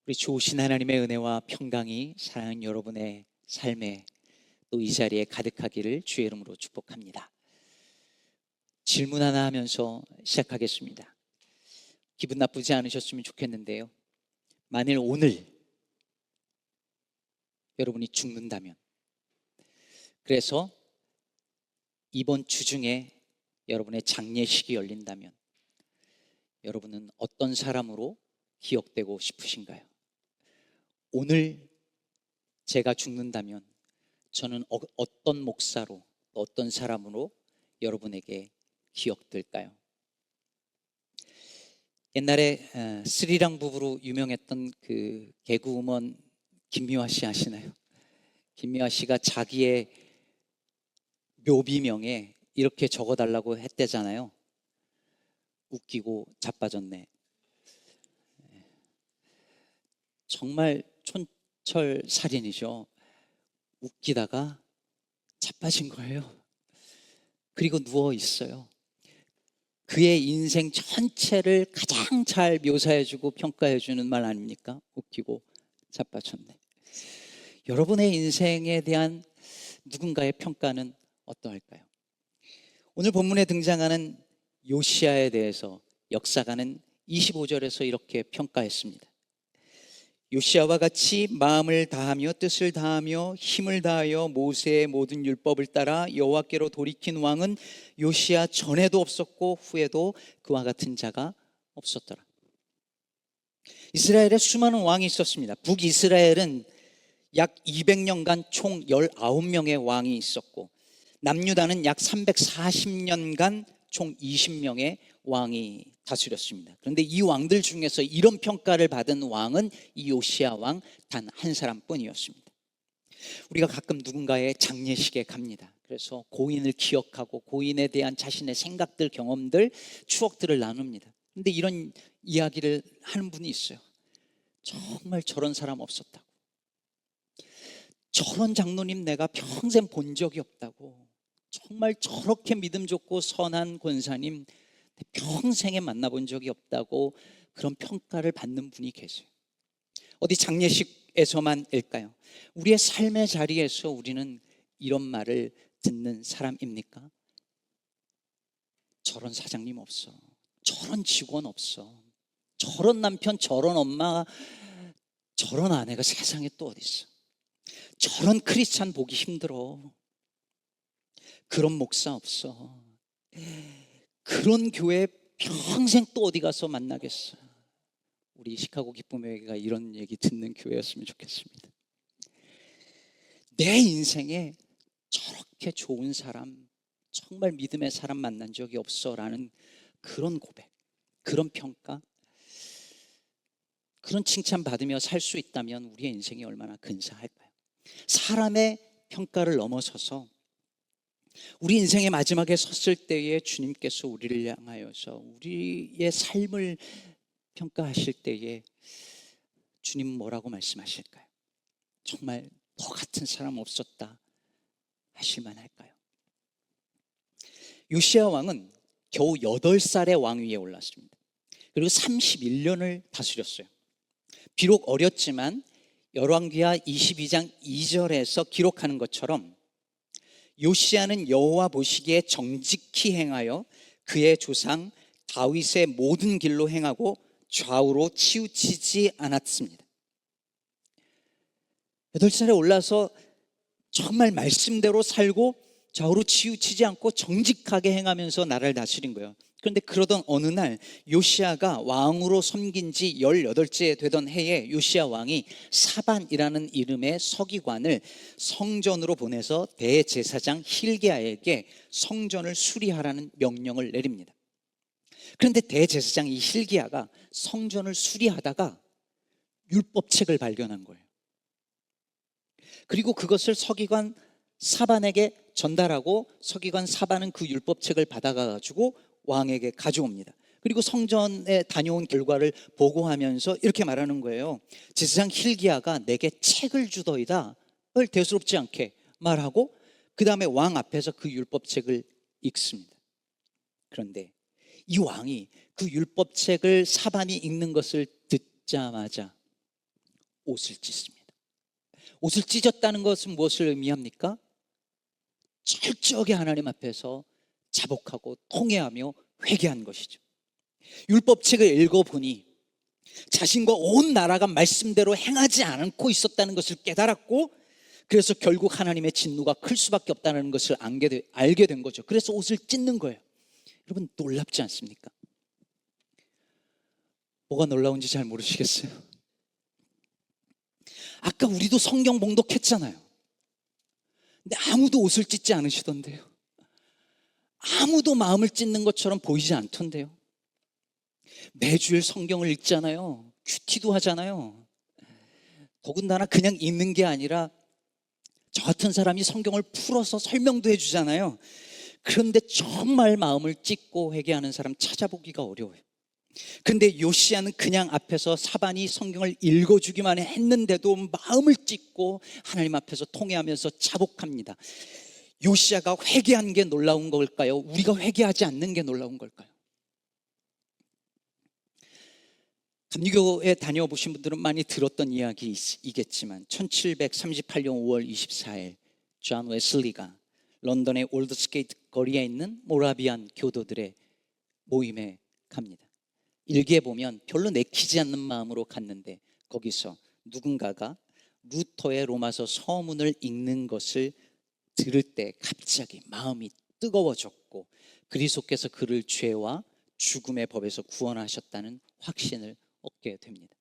우리 좋으신 하나님의 은혜와 평강이 사랑하는 여러분의 삶에 또 이 자리에 가득하기를 주의 이름으로 축복합니다. 질문 하나 하면서 시작하겠습니다. 기분 나쁘지 않으셨으면 좋겠는데요, 만일 오늘 여러분이 죽는다면, 그래서 이번 주 중에 여러분의 장례식이 열린다면 여러분은 어떤 사람으로 기억되고 싶으신가요? 오늘 제가 죽는다면 저는 어떤 목사로, 어떤 사람으로 여러분에게 기억될까요? 옛날에 스리랑 부부로 유명했던 그 개그우먼 김미화 씨 아시나요? 김미화 씨가 자기의 묘비명에 이렇게 적어달라고 했대잖아요. 웃기고 자빠졌네. 정말 촌철살인이죠. 웃기다가 자빠진 거예요. 그리고 누워 있어요. 그의 인생 전체를 가장 잘 묘사해주고 평가해주는 말 아닙니까? 웃기고 자빠졌네. 여러분의 인생에 대한 누군가의 평가는 어떠할까요? 오늘 본문에 등장하는 요시야에 대해서 역사가는 25절에서 이렇게 평가했습니다. 요시야와 같이 마음을 다하며 뜻을 다하며 힘을 다하여 모세의 모든 율법을 따라 여호와께로 돌이킨 왕은 요시야 전에도 없었고 후에도 그와 같은 자가 없었더라. 이스라엘에 수많은 왕이 있었습니다. 북이스라엘은 약 200년간 총 19명의 왕이 있었고, 남유다는 약 340년간 총 20명의 왕이 다스렸습니다. 그런데 이 왕들 중에서 이런 평가를 받은 왕은 이 요시야 왕 단 한 사람뿐이었습니다. 우리가 가끔 누군가의 장례식에 갑니다. 그래서 고인을 기억하고 고인에 대한 자신의 생각들, 경험들, 추억들을 나눕니다. 그런데 이런 이야기를 하는 분이 있어요. 정말 저런 사람 없었다고, 저런 장로님 내가 평생 본 적이 없다고, 정말 저렇게 믿음 좋고 선한 권사님 평생에 만나본 적이 없다고 그런 평가를 받는 분이 계세요. 어디 장례식에서만일까요? 우리의 삶의 자리에서 우리는 이런 말을 듣는 사람입니까? 저런 사장님 없어, 저런 직원 없어, 저런 남편, 저런 엄마, 저런 아내가 세상에 또 어디 있어, 저런 크리스찬 보기 힘들어, 그런 목사 없어, 그런 교회 평생 또 어디 가서 만나겠어. 우리 시카고 기쁨의 교회가 이런 얘기 듣는 교회였으면 좋겠습니다. 내 인생에 저렇게 좋은 사람, 정말 믿음의 사람 만난 적이 없어라는 그런 고백, 그런 평가, 그런 칭찬 받으며 살 수 있다면 우리의 인생이 얼마나 근사할까요? 사람의 평가를 넘어서서 우리 인생의 마지막에 섰을 때에 주님께서 우리를 향하여서 우리의 삶을 평가하실 때에 주님 뭐라고 말씀하실까요? 정말 너 같은 사람 없었다 하실 만할까요? 요시야 왕은 겨우 8살의 왕위에 올랐습니다. 그리고 31년을 다스렸어요. 비록 어렸지만 열왕기하 22장 2절에서 기록하는 것처럼 요시야는 여호와 보시기에 정직히 행하여 그의 조상 다윗의 모든 길로 행하고 좌우로 치우치지 않았습니다. 8살에 올라서 정말 말씀대로 살고 좌우로 치우치지 않고 정직하게 행하면서 나라를 다스린 거예요. 그런데 그러던 어느 날 요시야가 왕으로 섬긴 지 18째 되던 해에 요시야 왕이 사반이라는 이름의 서기관을 성전으로 보내서 대제사장 hilkiah에게 성전을 수리하라는 명령을 내립니다. 그런데 대제사장 이 hilkiah가 성전을 수리하다가 율법책을 발견한 거예요. 그리고 그것을 서기관 사반에게 전달하고 서기관 사반은 그 율법책을 받아가지고 왕에게 가져옵니다. 그리고 성전에 다녀온 결과를 보고하면서 이렇게 말하는 거예요. 제사장 hilkiah가 내게 책을 주더이다 을 대수롭지 않게 말하고 그 다음에 왕 앞에서 그 율법책을 읽습니다. 그런데 이 왕이 그 율법책을 사반이 읽는 것을 듣자마자 옷을 찢습니다. 옷을 찢었다는 것은 무엇을 의미합니까? 철저하게 하나님 앞에서 자복하고 통회하며 회개한 것이죠. 율법책을 읽어보니 자신과 온 나라가 말씀대로 행하지 않고 있었다는 것을 깨달았고, 그래서 결국 하나님의 진노가 클 수밖에 없다는 것을 알게 된 거죠. 그래서 옷을 찢는 거예요. 여러분, 놀랍지 않습니까? 뭐가 놀라운지 잘 모르시겠어요? 아까 우리도 성경 봉독했잖아요. 근데 아무도 옷을 찢지 않으시던데요. 아무도 마음을 찢는 것처럼 보이지 않던데요. 매주일 성경을 읽잖아요. 큐티도 하잖아요. 더군다나 그냥 읽는 게 아니라 저 같은 사람이 성경을 풀어서 설명도 해주잖아요. 그런데 정말 마음을 찢고 회개하는 사람 찾아보기가 어려워요. 근데 요시야는 그냥 앞에서 사반이 성경을 읽어주기만 했는데도 마음을 찢고 하나님 앞에서 통회하면서 자복합니다. 요시야가 회개한 게 놀라운 걸까요? 우리가 회개하지 않는 게 놀라운 걸까요? 감리교에 다녀보신 분들은 많이 들었던 이야기이겠지만 1738년 5월 24일 존 웨슬리가 런던의 올드스게이트 거리에 있는 모라비안 교도들의 모임에 갑니다. 일기에 보면 별로 내키지 않는 마음으로 갔는데 거기서 누군가가 루터의 로마서 서문을 읽는 것을 들을 때 갑자기 마음이 뜨거워졌고 그리스도께서 그를 죄와 죽음의 법에서 구원하셨다는 확신을 얻게 됩니다.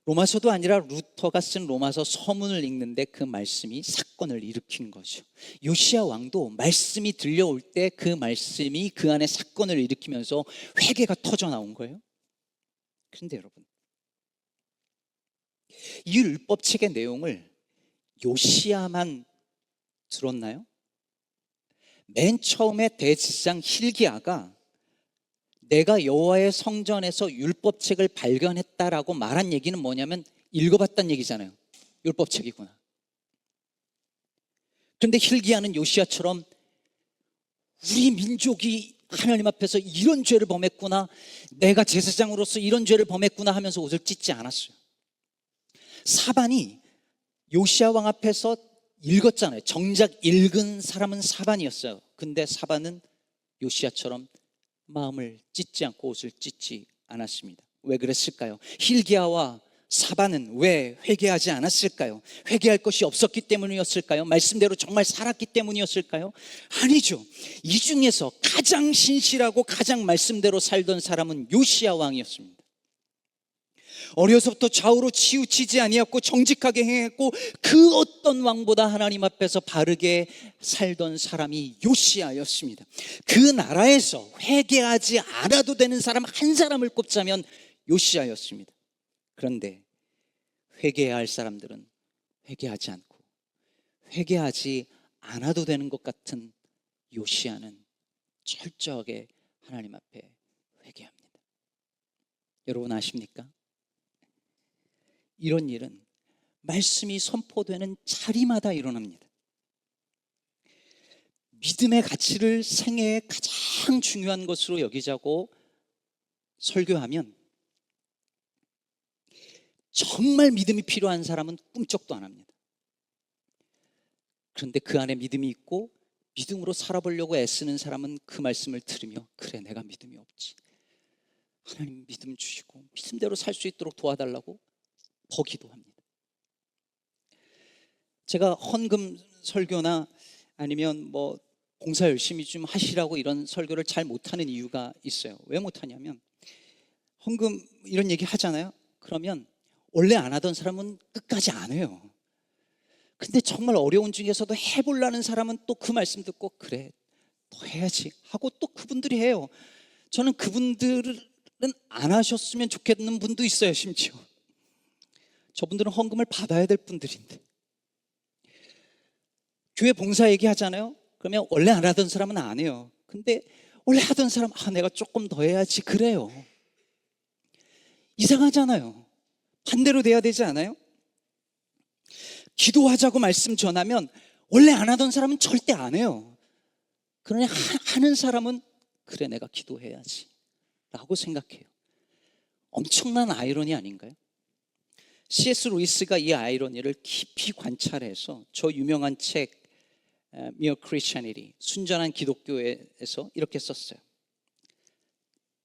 로마서도 아니라 루터가 쓴 로마서 서문을 읽는데 그 말씀이 사건을 일으킨 거죠. 요시야 왕도 말씀이 들려올 때 그 말씀이 그 안에 사건을 일으키면서 회개가 터져 나온 거예요. 그런데 여러분, 이 율법책의 내용을 요시야만 들었나요? 맨 처음에 대제사장 hil기야가 내가 여호와의 성전에서 율법책을 발견했다라고 말한 얘기는 뭐냐면 읽어봤다는 얘기잖아요. 율법책이구나. 그런데 hil기야는 요시야처럼 우리 민족이 하나님 앞에서 이런 죄를 범했구나, 내가 제사장으로서 이런 죄를 범했구나 하면서 옷을 찢지 않았어요. 사반이 요시야 왕 앞에서 읽었잖아요. 정작 읽은 사람은 사반이었어요. 근데 사반은 요시야처럼 마음을 찢지 않고 옷을 찢지 않았습니다. 왜 그랬을까요? hil기야와 사반은 왜 회개하지 않았을까요? 회개할 것이 없었기 때문이었을까요? 말씀대로 정말 살았기 때문이었을까요? 아니죠. 이 중에서 가장 신실하고 가장 말씀대로 살던 사람은 요시야 왕이었습니다. 어려서부터 좌우로 치우치지 아니었고 정직하게 행했고 그 어떤 왕보다 하나님 앞에서 바르게 살던 사람이 요시야였습니다. 그 나라에서 회개하지 않아도 되는 사람 한 사람을 꼽자면 요시야였습니다. 그런데 회개해야 할 사람들은 회개하지 않고 회개하지 않아도 되는 것 같은 요시야는 철저하게 하나님 앞에 회개합니다. 여러분 아십니까? 이런 일은 말씀이 선포되는 자리마다 일어납니다. 믿음의 가치를 생애의 가장 중요한 것으로 여기자고 설교하면 정말 믿음이 필요한 사람은 꿈쩍도 안 합니다. 그런데 그 안에 믿음이 있고 믿음으로 살아보려고 애쓰는 사람은 그 말씀을 들으며 그래, 내가 믿음이 없지, 하나님 믿음 주시고 믿음대로 살 수 있도록 도와달라고 더 기도합니다. 제가 헌금 설교나 아니면 뭐 봉사 열심히 좀 하시라고 이런 설교를 잘 못하는 이유가 있어요. 왜 못하냐면 헌금 이런 얘기 하잖아요. 그러면 원래 안 하던 사람은 끝까지 안 해요. 근데 정말 어려운 중에서도 해보려는 사람은 또 그 말씀 듣고 그래, 더 해야지 하고 또 그분들이 해요. 저는 그분들은 안 하셨으면 좋겠는 분도 있어요. 심지어 저분들은 헌금을 받아야 될 분들인데, 교회 봉사 얘기하잖아요. 그러면 원래 안 하던 사람은 안 해요. 근데 원래 하던 사람 내가 조금 더 해야지 그래요. 이상하잖아요. 반대로 돼야 되지 않아요? 기도하자고 말씀 전하면 원래 안 하던 사람은 절대 안 해요. 그러나 하는 사람은 그래, 내가 기도해야지 라고 생각해요. 엄청난 아이러니 아닌가요? C.S. 루이스가 이 아이러니를 깊이 관찰해서 저 유명한 책 Mere Christianity, 순전한 기독교에서 이렇게 썼어요.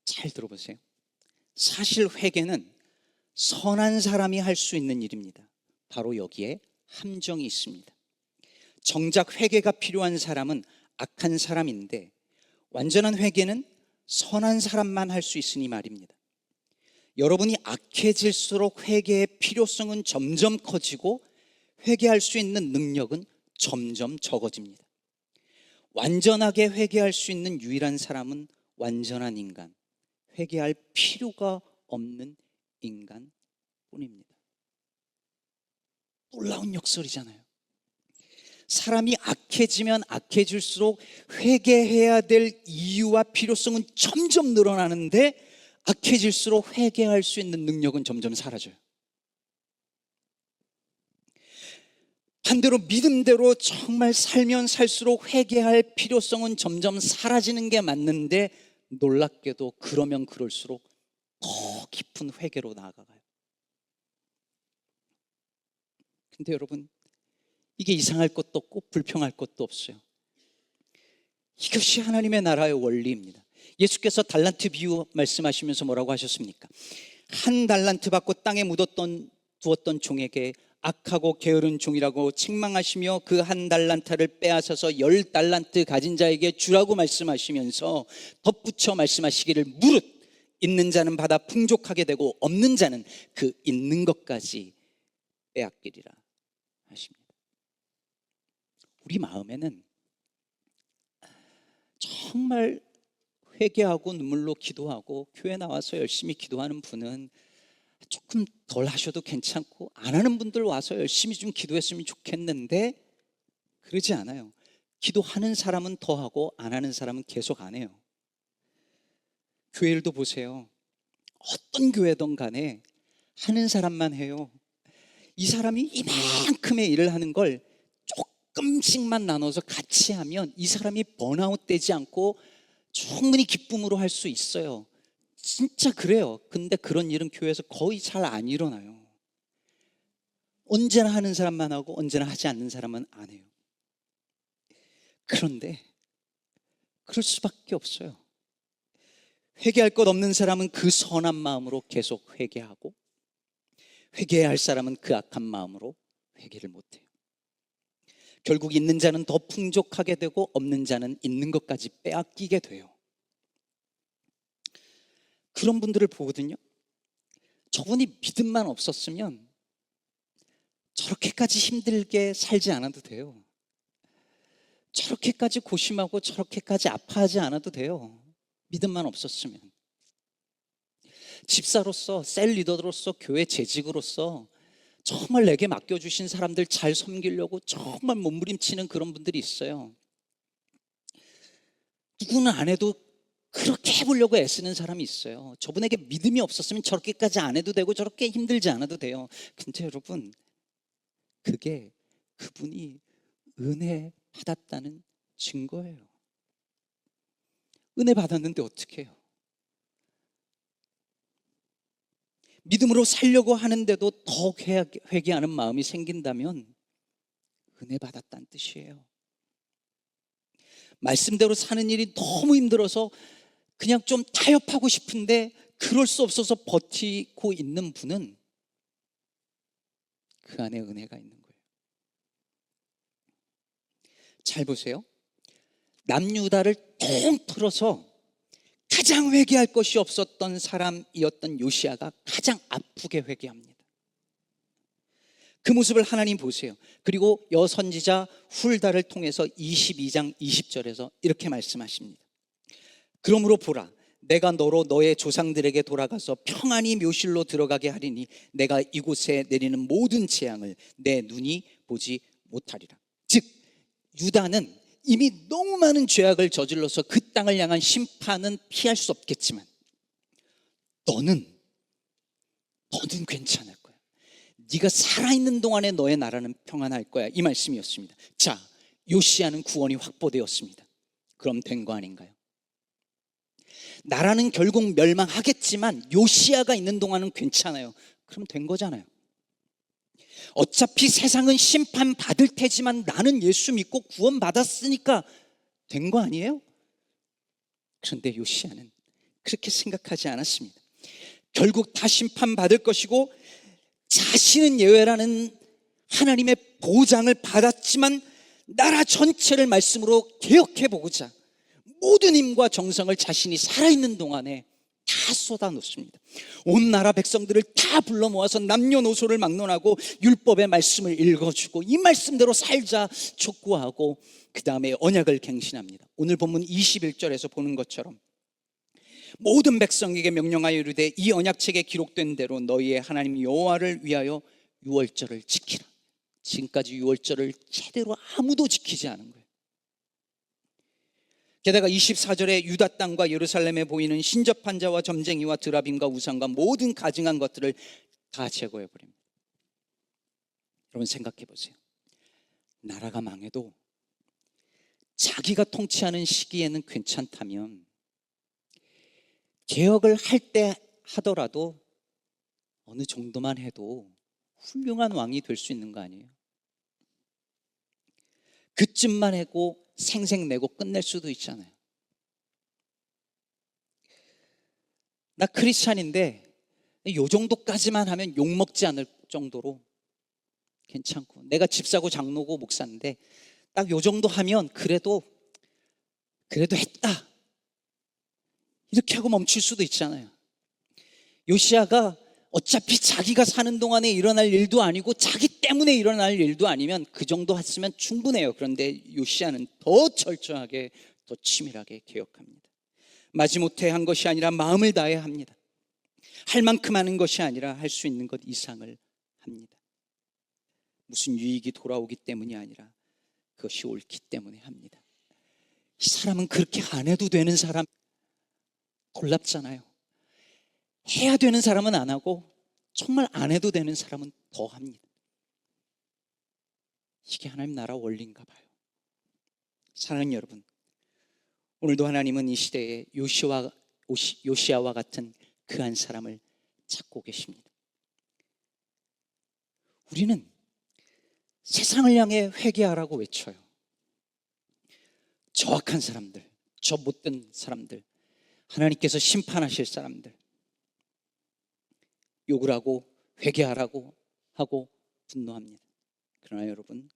잘 들어보세요. 사실 회개는 선한 사람이 할 수 있는 일입니다. 바로 여기에 함정이 있습니다. 정작 회개가 필요한 사람은 악한 사람인데 완전한 회개는 선한 사람만 할 수 있으니 말입니다. 여러분이 악해질수록 회개의 필요성은 점점 커지고 회개할 수 있는 능력은 점점 적어집니다. 완전하게 회개할 수 있는 유일한 사람은 완전한 인간, 회개할 필요가 없는 인간뿐입니다. 놀라운 역설이잖아요. 사람이 악해지면 악해질수록 회개해야 될 이유와 필요성은 점점 늘어나는데 악해질수록 회개할 수 있는 능력은 점점 사라져요. 반대로 믿음대로 정말 살면 살수록 회개할 필요성은 점점 사라지는 게 맞는데 놀랍게도 그러면 그럴수록 더 깊은 회개로 나아가요. 근데 여러분, 이게 이상할 것도 없고 불평할 것도 없어요. 이것이 하나님의 나라의 원리입니다. 예수께서 달란트 비유 말씀하시면서 뭐라고 하셨습니까? 한 달란트 받고 땅에 두었던 종에게 악하고 게으른 종이라고 책망하시며 그 한 달란트를 빼앗아서 10달란트 가진 자에게 주라고 말씀하시면서 덧붙여 말씀하시기를 무릇 있는 자는 받아 풍족하게 되고 없는 자는 그 있는 것까지 빼앗기리라 하십니다. 우리 마음에는 정말 회개하고 눈물로 기도하고 교회 나와서 열심히 기도하는 분은 조금 덜 하셔도 괜찮고 안 하는 분들 와서 열심히 좀 기도했으면 좋겠는데 그러지 않아요. 기도하는 사람은 더 하고 안 하는 사람은 계속 안 해요. 교회 일도 보세요. 어떤 교회든 간에 하는 사람만 해요. 이 사람이 이만큼의 일을 하는 걸 조금씩만 나눠서 같이 하면 이 사람이 번아웃 되지 않고 충분히 기쁨으로 할 수 있어요. 진짜 그래요. 근데 그런 일은 교회에서 거의 잘 안 일어나요. 언제나 하는 사람만 하고 언제나 하지 않는 사람은 안 해요. 그런데 그럴 수밖에 없어요. 회개할 것 없는 사람은 그 선한 마음으로 계속 회개하고 회개해야 할 사람은 그 악한 마음으로 회개를 못해요. 결국 있는 자는 더 풍족하게 되고 없는 자는 있는 것까지 빼앗기게 돼요. 그런 분들을 보거든요. 저분이 믿음만 없었으면 저렇게까지 힘들게 살지 않아도 돼요. 저렇게까지 고심하고 저렇게까지 아파하지 않아도 돼요. 믿음만 없었으면. 집사로서, 셀 리더로서, 교회 재직으로서 정말 내게 맡겨주신 사람들 잘 섬기려고 정말 몸부림치는 그런 분들이 있어요. 누구는 안 해도 그렇게 해보려고 애쓰는 사람이 있어요. 저분에게 믿음이 없었으면 저렇게까지 안 해도 되고 저렇게 힘들지 않아도 돼요. 근데 여러분, 그게 그분이 은혜 받았다는 증거예요. 은혜 받았는데 어떻게 해요? 믿음으로 살려고 하는데도 더 회개하는 마음이 생긴다면 은혜 받았다는 뜻이에요. 말씀대로 사는 일이 너무 힘들어서 그냥 좀 타협하고 싶은데 그럴 수 없어서 버티고 있는 분은 그 안에 은혜가 있는 거예요. 잘 보세요. 남유다를 통틀어서 가장 회개할 것이 없었던 사람이었던 요시야가 가장 아프게 회개합니다. 그 모습을 하나님 보세요. 그리고 여선지자 훌다를 통해서 22장 20절에서 이렇게 말씀하십니다. 그러므로 보라, 내가 너로 너의 조상들에게 돌아가서 평안히 묘실로 들어가게 하리니 내가 이곳에 내리는 모든 재앙을 내 눈이 보지 못하리라. 즉 유다는 이미 너무 많은 죄악을 저질러서 그 땅을 향한 심판은 피할 수 없겠지만 너는 괜찮을 거야. 네가 살아있는 동안에 너의 나라는 평안할 거야. 이 말씀이었습니다. 자, 요시야는 구원이 확보되었습니다. 그럼 된 거 아닌가요? 나라는 결국 멸망하겠지만 요시야가 있는 동안은 괜찮아요. 그럼 된 거잖아요. 어차피 세상은 심판받을 테지만 나는 예수 믿고 구원받았으니까 된 거 아니에요? 그런데 요시야는 그렇게 생각하지 않았습니다. 결국 다 심판받을 것이고 자신은 예외라는 하나님의 보장을 받았지만 나라 전체를 말씀으로 개혁해보고자 모든 힘과 정성을 자신이 살아있는 동안에 다 쏟아놓습니다. 온 나라 백성들을 다 불러 모아서 남녀노소를 막론하고 율법의 말씀을 읽어주고 이 말씀대로 살자 촉구하고 그 다음에 언약을 갱신합니다. 오늘 본문 21절에서 보는 것처럼 모든 백성에게 명령하여 이르되 이 언약책에 기록된 대로 너희의 하나님 여호와를 위하여 유월절을 지키라. 지금까지 유월절을 제대로 아무도 지키지 않은 거예요. 게다가 24절에 유다 땅과 예루살렘에 보이는 신접한 자와 점쟁이와 드라빔과 우상과 모든 가증한 것들을 다 제거해 버립니다. 여러분 생각해 보세요. 나라가 망해도 자기가 통치하는 시기에는 괜찮다면 개혁을 할 때 하더라도 어느 정도만 해도 훌륭한 왕이 될 수 있는 거 아니에요? 그쯤만 하고 생색내고 끝낼 수도 있잖아요. 나 크리스찬인데 요 정도까지만 하면 욕먹지 않을 정도로 괜찮고, 내가 집사고 장로고 목사인데 딱 요 정도 하면 그래도 했다 이렇게 하고 멈출 수도 있잖아요. 요시야가 어차피 자기가 사는 동안에 일어날 일도 아니고 자기 때문에 일어날 일도 아니면 그 정도 했으면 충분해요. 그런데 요시야는 더 철저하게, 더 치밀하게 개혁합니다. 마지못해 한 것이 아니라 마음을 다해야 합니다. 할 만큼 하는 것이 아니라 할 수 있는 것 이상을 합니다. 무슨 유익이 돌아오기 때문이 아니라 그것이 옳기 때문에 합니다. 이 사람은 그렇게 안 해도 되는 사람, 놀랍잖아요. 해야 되는 사람은 안 하고 정말 안 해도 되는 사람은 더 합니다. 이게 하나님 나라 원리인가 봐요. 사랑하는 여러분, 오늘도 하나님은 이 시대에 요시야와 같은 그 한 사람을 찾고 계십니다. 우리는 세상을 향해 회개하라고 외쳐요. 저 악한 사람들, 저 못된 사람들, 하나님께서 심판하실 사람들, 욕을 하고 회개하라고 하고 분노합니다. 그러나 여러분,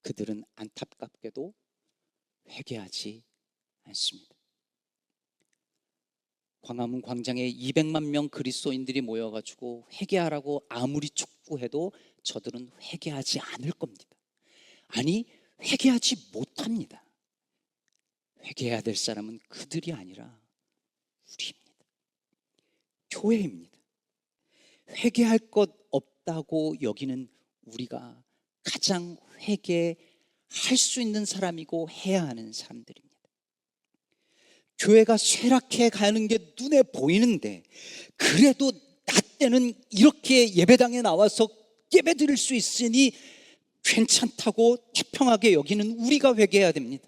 그들은 안타깝게도 회개하지 않습니다. 광화문 광장에 200만 명 그리스도인들이 모여가지고 회개하라고 아무리 촉구해도 저들은 회개하지 않을 겁니다. 아니, 회개하지 못합니다. 회개해야 될 사람은 그들이 아니라 우리입니다. 교회입니다. 회개할 것 없다고 여기는 우리가 가장 회개할 수 있는 사람이고 해야 하는 사람들입니다. 교회가 쇠락해 가는 게 눈에 보이는데 그래도 나 때는 이렇게 예배당에 나와서 예배 드릴 수 있으니 괜찮다고 태평하게 여기는 우리가 회개해야 됩니다.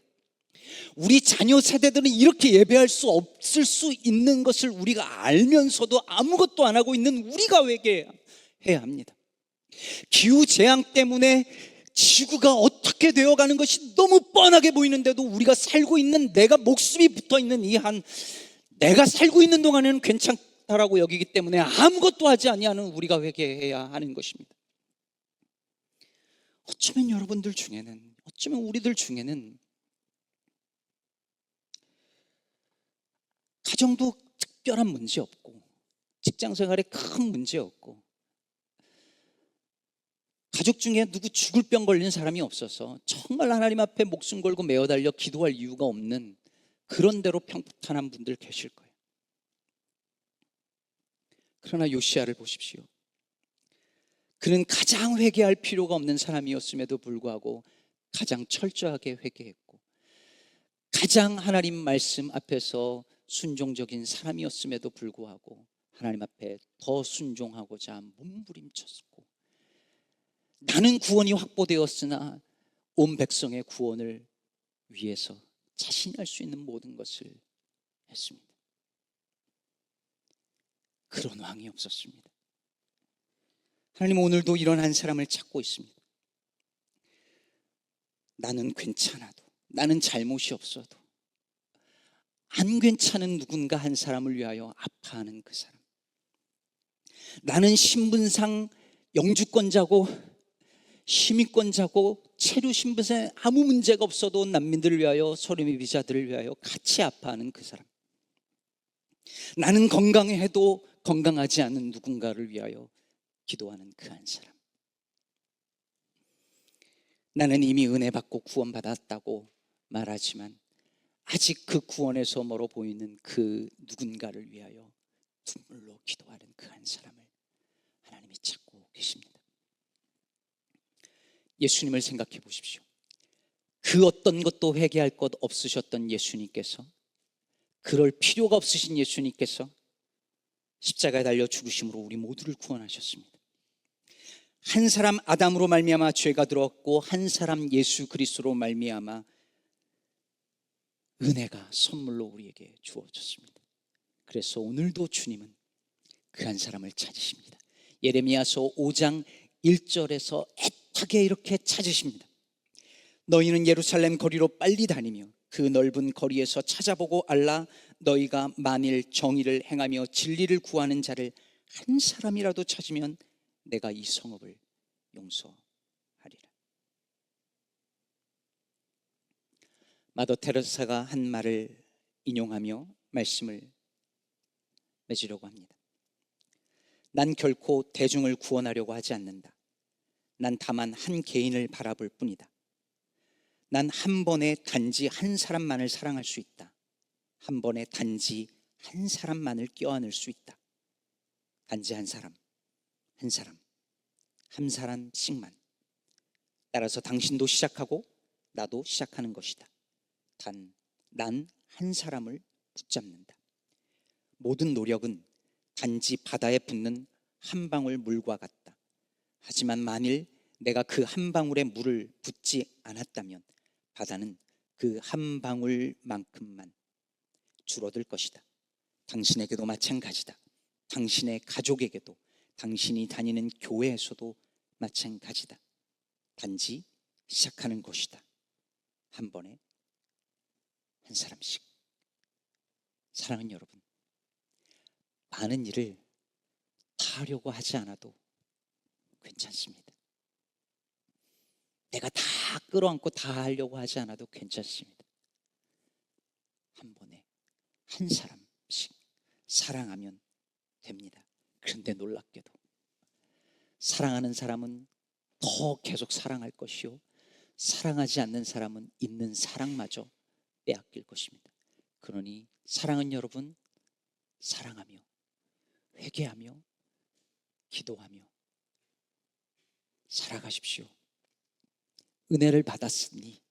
우리 자녀 세대들은 이렇게 예배할 수 없을 수 있는 것을 우리가 알면서도 아무것도 안 하고 있는 우리가 회개해야 합니다. 기후재앙 때문에 지구가 어떻게 되어가는 것이 너무 뻔하게 보이는데도 우리가 살고 있는, 내가 목숨이 붙어있는 내가 살고 있는 동안에는 괜찮다라고 여기기 때문에 아무것도 하지 아니하는 우리가 회개해야 하는 것입니다. 어쩌면 여러분들 중에는, 어쩌면 우리들 중에는 가정도 특별한 문제 없고 직장생활에 큰 문제 없고 가족 중에 누구 죽을 병 걸린 사람이 없어서 정말 하나님 앞에 목숨 걸고 매어 달려 기도할 이유가 없는 그런 대로 평탄한 분들 계실 거예요. 그러나 요시야를 보십시오. 그는 가장 회개할 필요가 없는 사람이었음에도 불구하고 가장 철저하게 회개했고 가장 하나님 말씀 앞에서 순종적인 사람이었음에도 불구하고 하나님 앞에 더 순종하고자 몸부림쳤고, 나는 구원이 확보되었으나 온 백성의 구원을 위해서 자신이 할 수 있는 모든 것을 했습니다. 그런 왕이 없었습니다. 하나님, 오늘도 이런 한 사람을 찾고 있습니다. 나는 괜찮아도, 나는 잘못이 없어도 안 괜찮은 누군가 한 사람을 위하여 아파하는 그 사람. 나는 신분상 영주권자고 시민권자고 체류 신분상에 아무 문제가 없어도 난민들을 위하여, 소리미 비자들을 위하여 같이 아파하는 그 사람. 나는 건강해도 건강하지 않은 누군가를 위하여 기도하는 그 한 사람. 나는 이미 은혜 받고 구원받았다고 말하지만 아직 그 구원에서 멀어 보이는 그 누군가를 위하여 눈물로 기도하는 그 한 사람을 하나님이 찾고 계십니다. 예수님을 생각해 보십시오. 그 어떤 것도 회개할 것 없으셨던 예수님께서, 그럴 필요가 없으신 예수님께서 십자가에 달려 죽으심으로 우리 모두를 구원하셨습니다. 한 사람 아담으로 말미암아 죄가 들어왔고 한 사람 예수 그리스도로 말미암아 은혜가 선물로 우리에게 주어졌습니다. 그래서 오늘도 주님은 그 한 사람을 찾으십니다. 예레미야서 5장 1절에서 애타게 이렇게 찾으십니다. 너희는 예루살렘 거리로 빨리 다니며 그 넓은 거리에서 찾아보고 알라. 너희가 만일 정의를 행하며 진리를 구하는 자를 한 사람이라도 찾으면 내가 이 성읍을 용서하리라. 마더 테레사가 한 말을 인용하며 말씀을 맺으려고 합니다. 난 결코 대중을 구원하려고 하지 않는다. 난 다만 한 개인을 바라볼 뿐이다. 난 한 번에 단지 한 사람만을 사랑할 수 있다. 한 번에 단지 한 사람만을 껴안을 수 있다. 단지 한 사람, 한 사람, 한 사람씩만. 따라서 당신도 시작하고 나도 시작하는 것이다. 난 한 사람을 붙잡는다. 모든 노력은 단지 바다에 붙는 한 방울 물과 같다. 하지만 만일 내가 그 한 방울의 물을 붓지 않았다면 바다는 그 한 방울만큼만 줄어들 것이다. 당신에게도 마찬가지다. 당신의 가족에게도, 당신이 다니는 교회에서도 마찬가지다. 단지 시작하는 것이다. 한 번에 한 사람씩. 사랑하는 여러분, 많은 일을 다 하려고 하지 않아도 괜찮습니다. 내가 다 끌어안고 다 하려고 하지 않아도 괜찮습니다. 한 번에 한 사람씩 사랑하면 됩니다. 그런데 놀랍게도 사랑하는 사람은 더 계속 사랑할 것이요, 사랑하지 않는 사람은 있는 사랑마저 빼앗길 것입니다. 그러니 사랑하는 여러분, 사랑하며 회개하며 기도하며 살아가십시오. 은혜를 받았으니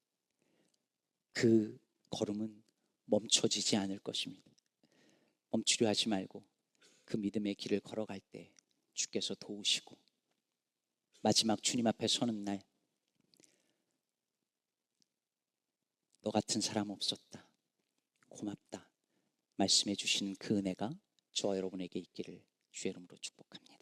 그 걸음은 멈춰지지 않을 것입니다. 멈추려 하지 말고 그 믿음의 길을 걸어갈 때 주께서 도우시고, 마지막 주님 앞에 서는 날 너 같은 사람 없었다, 고맙다 말씀해 주시는 그 은혜가 저와 여러분에게 있기를 주의 이름으로 축복합니다.